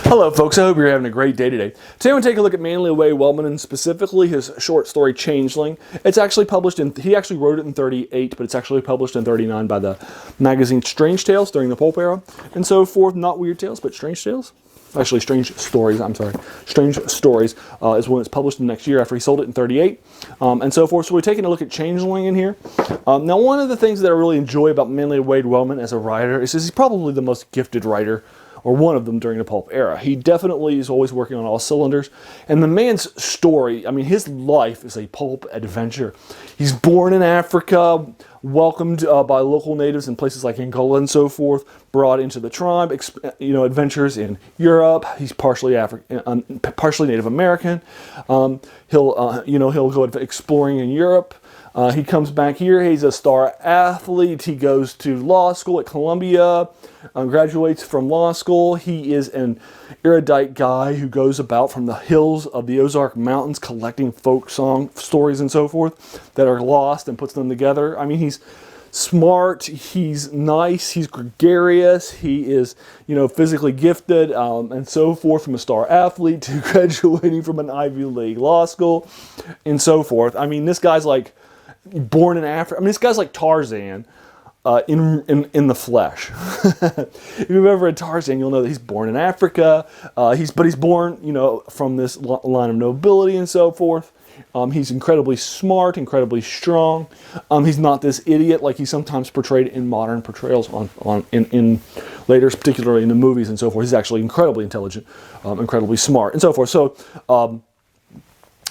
Hello folks, I hope you're having a great day today. Today I'm going to take a look at Manly Wade Wellman and specifically his short story Changeling. It's actually published in, he actually wrote it in 38, but it's actually published in 39 by the magazine Strange Tales during the pulp era and so forth. Not Weird Tales, but Strange Tales. Actually, Strange Stories, I'm sorry. Strange Stories is when it's published the next year after he sold it in 38 and so forth. So we're taking a look at Changeling in here. Now one of the things that I really enjoy about Manly Wade Wellman as a writer is he's probably the most gifted writer, or one of them, during the pulp era. He definitely is always working on all cylinders. And the man's story, I mean, his life is a pulp adventure. He's born in Africa, welcomed by local natives in places like Angola and so forth, brought into the tribe, adventures in Europe. He's partially Native American. He'll go exploring in Europe. He comes back here. He's a star athlete. He goes to law school at Columbia, graduates from law school. He is an erudite guy who goes about from the hills of the Ozark Mountains collecting folk song stories and so forth that are lost and puts them together. I mean, he's smart, he's nice, he's gregarious, he is, physically gifted and so forth, from a star athlete to graduating from an Ivy League law school and so forth. I mean, this guy's like born in Africa. I mean, this guy's like Tarzan in the flesh. If you've ever read Tarzan, you'll know that he's born in Africa. He's born, from this line of nobility and so forth. He's incredibly smart, incredibly strong. He's not this idiot like he's sometimes portrayed in modern portrayals in later, particularly in the movies and so forth. He's actually incredibly intelligent, incredibly smart and so forth. So,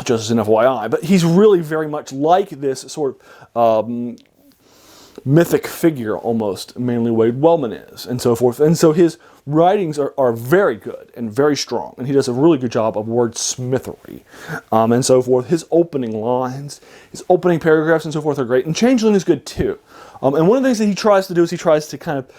just as an FYI, but he's really very much like this sort of mythic figure, almost, Manly Wade Wellman is, and so forth. And so his writings are very good and very strong, and he does a really good job of wordsmithery and so forth. His opening lines, his opening paragraphs and so forth are great, and Changeling is good too. And one of the things that he tries to do is he tries to kind of,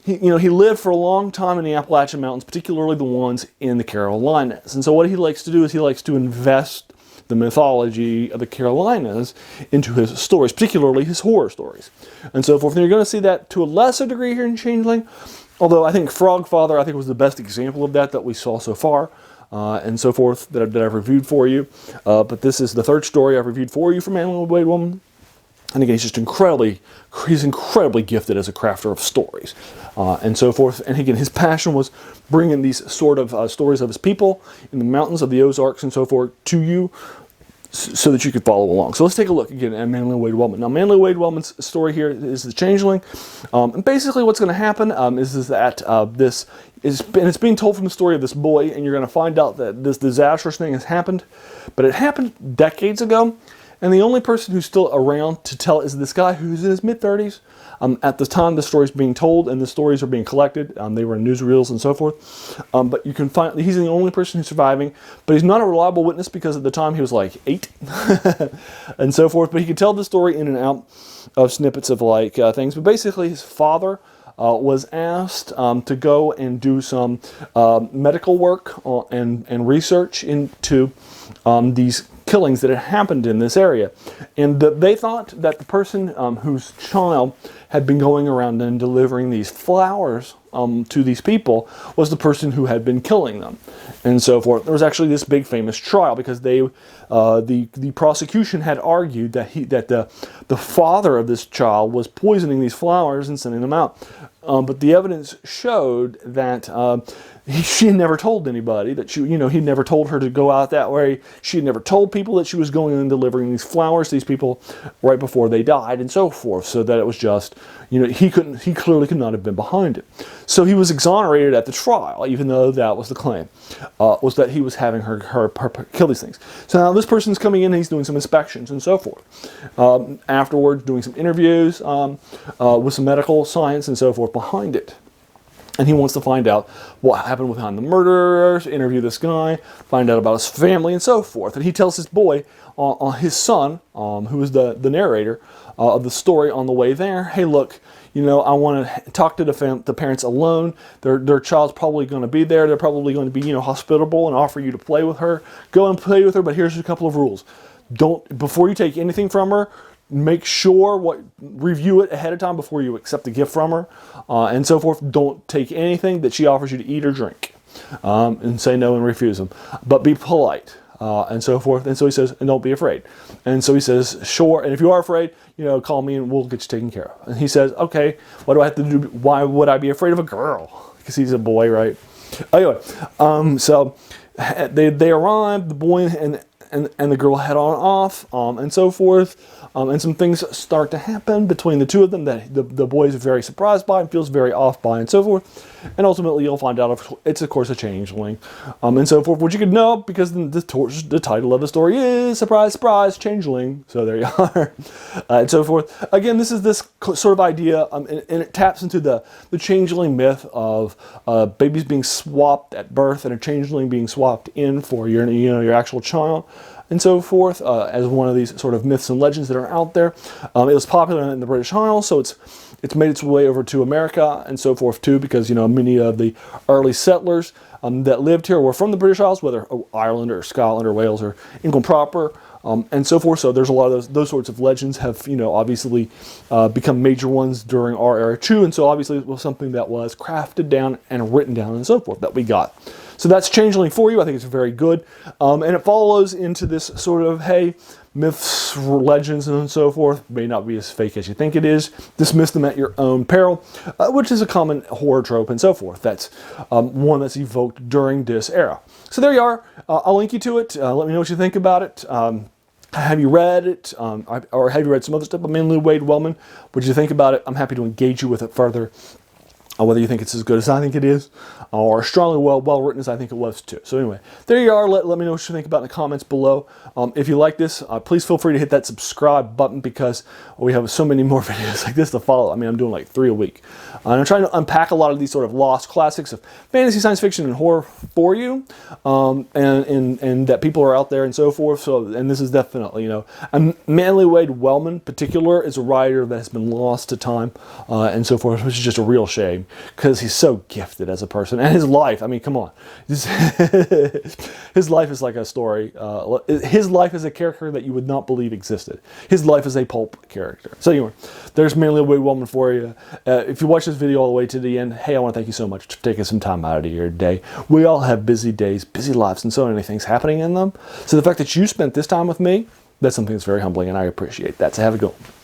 he lived for a long time in the Appalachian Mountains, particularly the ones in the Carolinas. And so what he likes to do is he likes to invest the mythology of the Carolinas into his stories, particularly his horror stories, and so forth. And you're going to see that to a lesser degree here in Changeling, although I think Frogfather, was the best example of that we saw so far, and so forth, that I've reviewed for you. But this is the third story I've reviewed for you from Manly Wade Wellman. And again, he's incredibly gifted as a crafter of stories, and so forth. And again, his passion was bringing these sort of stories of his people in the mountains of the Ozarks and so forth to you, so that you could follow along. So let's take a look again at Manly Wade Wellman. Now, Manly Wade Wellman's story here is the Changeling. And basically what's going to happen is that it's being told from the story of this boy, and you're going to find out that this disastrous thing has happened, but it happened decades ago. And the only person who's still around to tell is this guy who's in his mid-30s. At the time the story's being told and the stories are being collected, they were in newsreels and so forth. But you can find, he's the only person who's surviving, but he's not a reliable witness because at the time he was like 8 and so forth. But he could tell the story in and out of snippets of things. But basically his father was asked to go and do some medical work and research into these killings that had happened in this area, and they thought that the person whose child had been going around and delivering these flowers to these people was the person who had been killing them, and so forth. There was actually this big famous trial because the prosecution had argued that the father of this child was poisoning these flowers and sending them out, but the evidence showed that she had never told anybody that he'd never told her to go out that way. She had never told people that she was going and delivering these flowers to these people right before they died and so forth. So that it was just, he clearly could not have been behind it. So he was exonerated at the trial, even though that was the claim, was that he was having her kill these things. So now this person's coming in and he's doing some inspections and so forth. Afterwards, doing some interviews with some medical science and so forth behind it. And he wants to find out what happened behind the murderers, interview this guy, find out about his family and so forth. And he tells his boy, his son, who is the narrator of the story on the way there, hey, look, I want to talk to the parents alone. Their child's probably going to be there. They're probably going to be, hospitable and offer you to play with her. Go and play with her, but here's a couple of rules. Before you take anything from her, make sure review it ahead of time before you accept the gift from her, and so forth. Don't take anything that she offers you to eat or drink. and say no and refuse them, but be polite. And so forth. And so he says, and don't be afraid. And so he says, sure. And if you are afraid, call me and we'll get you taken care of. And he says, okay, what do I have to do? Why would I be afraid of a girl? Because he's a boy, right? Anyway, so they arrive, the boy and the girl head on off, and so forth. And some things start to happen between the two of them that the boy is very surprised by and feels very off by, and so forth. And ultimately, you'll find out it's, of course, a changeling, and so forth, which you could know because the title of the story is Surprise, Surprise, Changeling. So there you are, and so forth. Again, this is this sort of idea, and it taps into the changeling myth of babies being swapped at birth and a changeling being swapped in for your actual child, and so forth, as one of these sort of myths and legends that are out there. It was popular in the British Isles, so it's made its way over to America and so forth too, because many of the early settlers that lived here were from the British Isles, whether Ireland or Scotland or Wales or England proper, and so forth. So there's a lot of those sorts of legends have obviously become major ones during our era too, and so obviously it was something that was crafted down and written down and so forth that we got. So that's Changeling for you. I think it's very good. And it follows into this sort of, hey, myths, legends, and so forth may not be as fake as you think it is. Dismiss them at your own peril, which is a common horror trope and so forth. That's one that's evoked during this era. So there you are. I'll link you to it. Let me know what you think about it. Have you read it? Or have you read some other stuff by Manly Wade Wellman? What did you think about it? I'm happy to engage you with it further. Whether you think it's as good as I think it is, or strongly well written as I think it was too. So anyway, there you are. Let me know what you think about in the comments below. If you like this, please feel free to hit that subscribe button because we have so many more videos like this to follow. I mean, I'm doing like 3 a week. And I'm trying to unpack a lot of these sort of lost classics of fantasy, science fiction, and horror for you, and that people are out there and so forth. So, and this is definitely, and Manly Wade Wellman in particular is a writer that has been lost to time and so forth, which is just a real shame. Because he's so gifted as a person, and his life, I mean, come on. His life is like a story. His life is a character that you would not believe existed. His life is a pulp character. So anyway, there's Manly Wade Wellman for you. If you watch this video all the way to the end, hey, I want to thank you so much for taking some time out of your day. We all have busy days, busy lives, and so many things happening in them. So the fact that you spent this time with me, that's something that's very humbling, and I appreciate that. So have a good one.